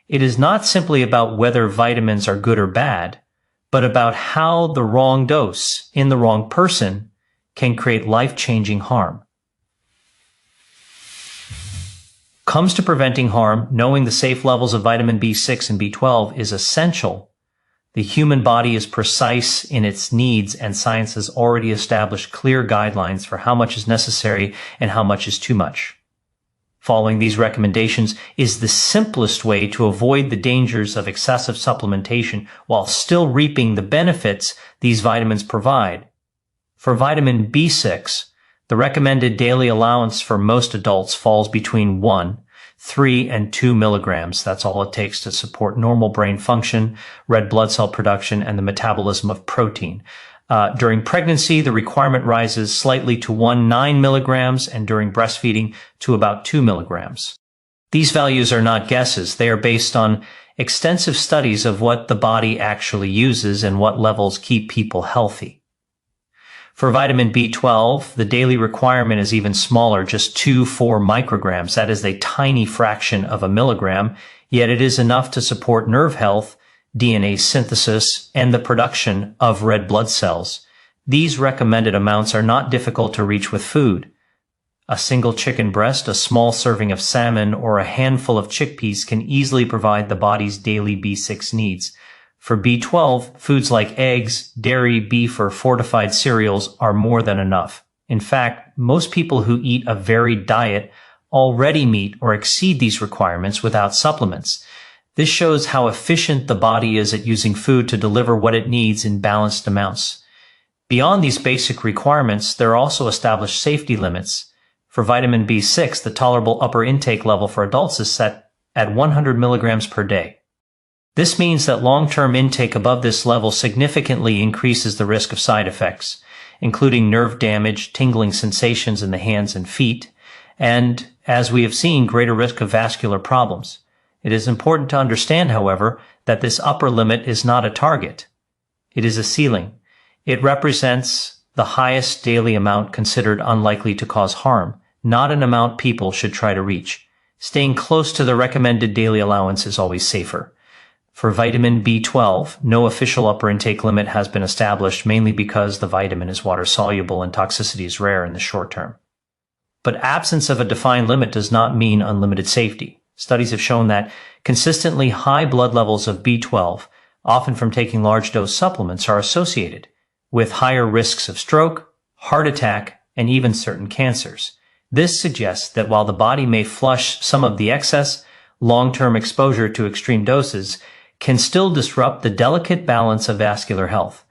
It is not simply about whether vitamins are good or bad, but about how the wrong dose in the wrong person can create life-changing harm. Comes to preventing harm, knowing the safe levels of vitamin B6 and B12 is essential. The human body is precise in its needs, and science has already established clear guidelines for how much is necessary and how much is too much. Following these recommendations is the simplest way to avoid the dangers of excessive supplementation while still reaping the benefits these vitamins provide. For vitamin B6, the recommended daily allowance for most adults falls between 1, 3, and 2 milligrams. That's all it takes to support normal brain function, red blood cell production, and the metabolism of protein. During pregnancy, the requirement rises slightly to 9 milligrams, and during breastfeeding to about 2 milligrams. These values are not guesses. They are based on extensive studies of what the body actually uses and what levels keep people healthy. For vitamin B12, the daily requirement is even smaller, just 2-4 micrograms. That is a tiny fraction of a milligram, yet it is enough to support nerve health, DNA synthesis, and the production of red blood cells. These recommended amounts are not difficult to reach with food. A single chicken breast, a small serving of salmon, or a handful of chickpeas can easily provide the body's daily B6 needs. For B12, foods like eggs, dairy, beef, or fortified cereals are more than enough. In fact, most people who eat a varied diet already meet or exceed these requirements without supplements. This shows how efficient the body is at using food to deliver what it needs in balanced amounts. Beyond these basic requirements, there are also established safety limits. For vitamin B6, the tolerable upper intake level for adults is set at 100 milligrams per day. This means that long-term intake above this level significantly increases the risk of side effects. including nerve damage, tingling sensations in the hands and feet, and, as we have seen, greater risk of vascular problems. It is important to understand, however, that this upper limit is not a target. It is a ceiling. It represents the highest daily amount considered unlikely to cause harm, not an amount people should try to reach. Staying close to the recommended daily allowance is always safer. For vitamin B12, no official upper intake limit has been established, mainly because the vitamin is water-soluble and toxicity is rare in the short term. But absence of a defined limit does not mean unlimited safety. Studies have shown that consistently high blood levels of B12, often from taking large dose supplements, are associated with higher risks of stroke, heart attack, and even certain cancers. This suggests that while the body may flush some of the excess, long-term exposure to extreme doses can still disrupt the delicate balance of vascular health.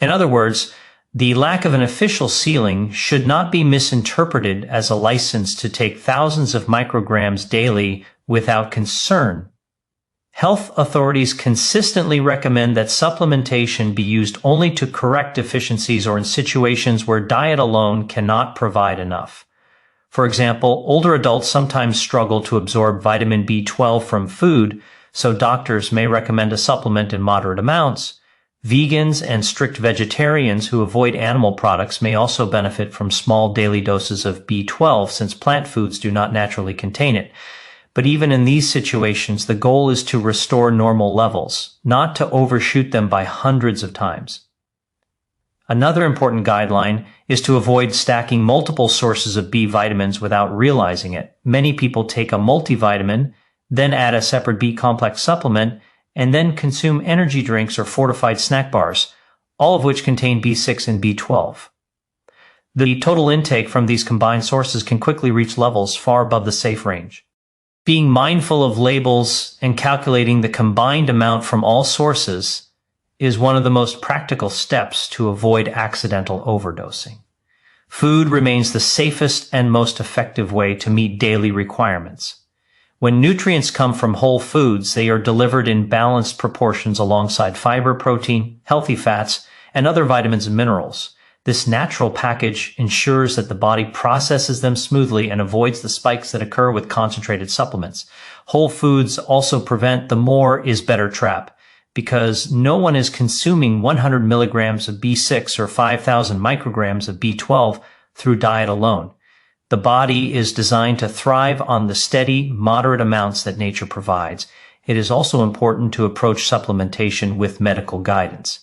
In other words, the lack of an official ceiling should not be misinterpreted as a license to take thousands of micrograms daily without concern. Health authorities consistently recommend that supplementation be used only to correct deficiencies or in situations where diet alone cannot provide enough. For example, older adults sometimes struggle to absorb vitamin B12 from food, so doctors may recommend a supplement in moderate amounts. Vegans and strict vegetarians who avoid animal products may also benefit from small daily doses of B12 since plant foods do not naturally contain it. But even in these situations, the goal is to restore normal levels, not to overshoot them by hundreds of times. Another important guideline is to avoid stacking multiple sources of B vitamins without realizing it. Many people take a multivitamin, then add a separate B complex supplement, and then consume energy drinks or fortified snack bars, all of which contain B6 and B12. The total intake from these combined sources can quickly reach levels far above the safe range. Being mindful of labels and calculating the combined amount from all sources is one of the most practical steps to avoid accidental overdosing. Food remains the safest and most effective way to meet daily requirements. When nutrients come from whole foods, they are delivered in balanced proportions alongside fiber, protein, healthy fats, and other vitamins and minerals. This natural package ensures that the body processes them smoothly and avoids the spikes that occur with concentrated supplements. Whole foods also prevent the more is better trap, because no one is consuming 100 milligrams of B6 or 5,000 micrograms of B12 through diet alone. The body is designed to thrive on the steady, moderate amounts that nature provides. It is also important to approach supplementation with medical guidance.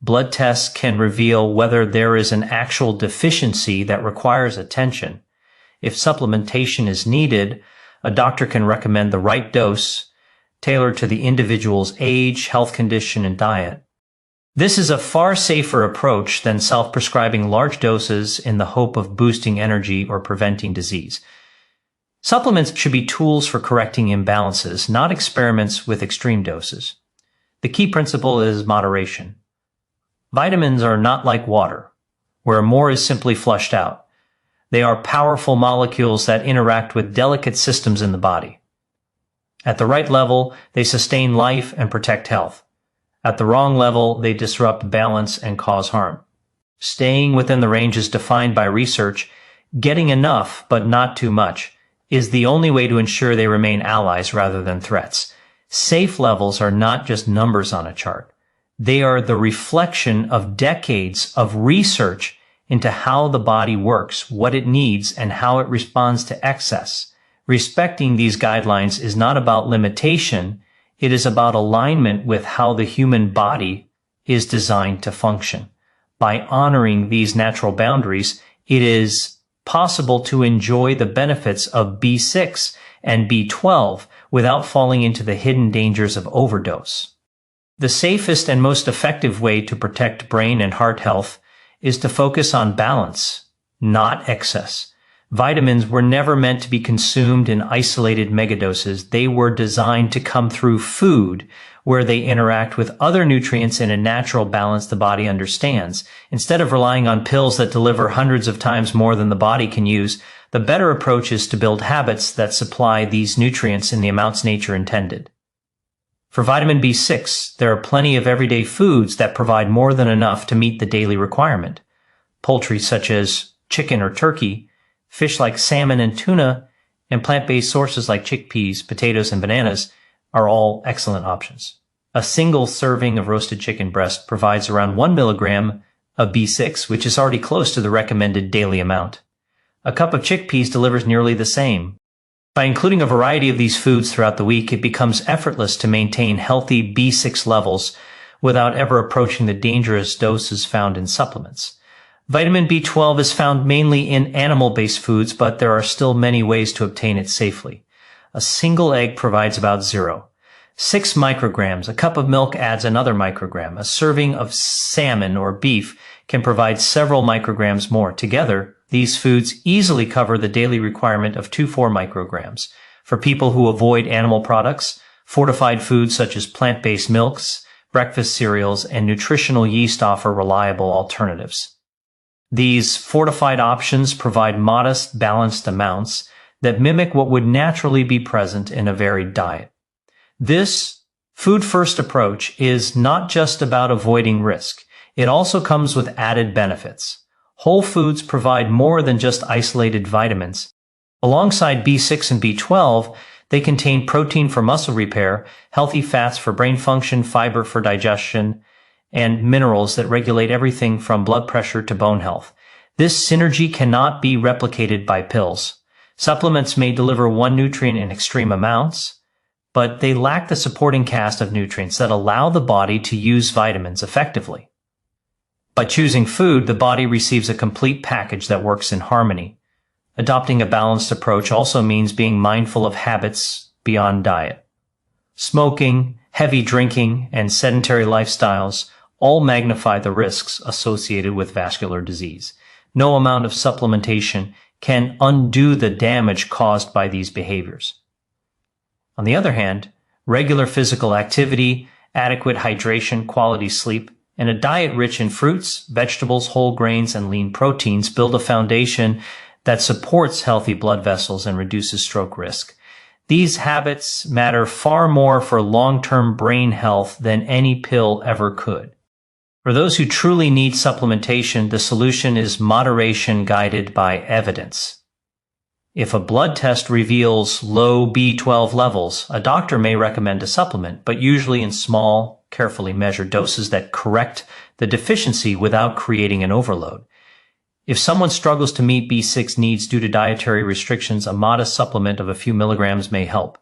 Blood tests can reveal whether there is an actual deficiency that requires attention. If supplementation is needed, a doctor can recommend the right dose, tailored to the individual's age, health condition, and diet. This is a far safer approach than self-prescribing large doses in the hope of boosting energy or preventing disease. Supplements should be tools for correcting imbalances, not experiments with extreme doses. The key principle is moderation. Vitamins are not like water, where more is simply flushed out. They are powerful molecules that interact with delicate systems in the body. At the right level, they sustain life and protect health. At the wrong level, they disrupt balance and cause harm. Staying within the ranges defined by research, getting enough but not too much, is the only way to ensure they remain allies rather than threats. Safe levels are not just numbers on a chart. They are the reflection of decades of research into how the body works, what it needs, and how it responds to excess. Respecting these guidelines is not about limitation. It is about alignment with how the human body is designed to function. By honoring these natural boundaries, it is possible to enjoy the benefits of B6 and B12 without falling into the hidden dangers of overdose. The safest and most effective way to protect brain and heart health is to focus on balance, not excess. Vitamins were never meant to be consumed in isolated megadoses. They were designed to come through food, where they interact with other nutrients in a natural balance the body understands. Instead of relying on pills that deliver hundreds of times more than the body can use, the better approach is to build habits that supply these nutrients in the amounts nature intended. For vitamin B6, there are plenty of everyday foods that provide more than enough to meet the daily requirement. poultry such as chicken or turkey, fish like salmon and tuna, and plant-based sources like chickpeas, potatoes, and bananas are all excellent options. A single serving of roasted chicken breast provides around 1 milligram of B6, which is already close to the recommended daily amount. A cup of chickpeas delivers nearly the same. By including a variety of these foods throughout the week, it becomes effortless to maintain healthy B6 levels without ever approaching the dangerous doses found in supplements. Vitamin B12 is found mainly in animal-based foods, but there are still many ways to obtain it safely. A single egg provides about 0.6 micrograms. A cup of milk adds another microgram. A serving of salmon or beef can provide several micrograms more. Together, these foods easily cover the daily requirement of 2-4 micrograms. For people who avoid animal products, fortified foods such as plant-based milks, breakfast cereals, and nutritional yeast offer reliable alternatives. These fortified options provide modest, balanced amounts that mimic what would naturally be present in a varied diet. This food-first approach is not just about avoiding risk. It also comes with added benefits. Whole foods provide more than just isolated vitamins. Alongside B6 and B12, they contain protein for muscle repair, healthy fats for brain function, fiber for digestion, and minerals that regulate everything from blood pressure to bone health. This synergy cannot be replicated by pills. Supplements may deliver one nutrient in extreme amounts, but they lack the supporting cast of nutrients that allow the body to use vitamins effectively. By choosing food, the body receives a complete package that works in harmony. Adopting a balanced approach also means being mindful of habits beyond diet. Smoking, heavy drinking, and sedentary lifestyles all magnify the risks associated with vascular disease. No amount of supplementation can undo the damage caused by these behaviors. On the other hand, regular physical activity, adequate hydration, quality sleep, and a diet rich in fruits, vegetables, whole grains, and lean proteins build a foundation that supports healthy blood vessels and reduces stroke risk. These habits matter far more for long-term brain health than any pill ever could. For those who truly need supplementation, the solution is moderation guided by evidence. If a blood test reveals low B12 levels, a doctor may recommend a supplement, but usually in small, carefully measured doses that correct the deficiency without creating an overload. If someone struggles to meet B6 needs due to dietary restrictions, a modest supplement of a few milligrams may help.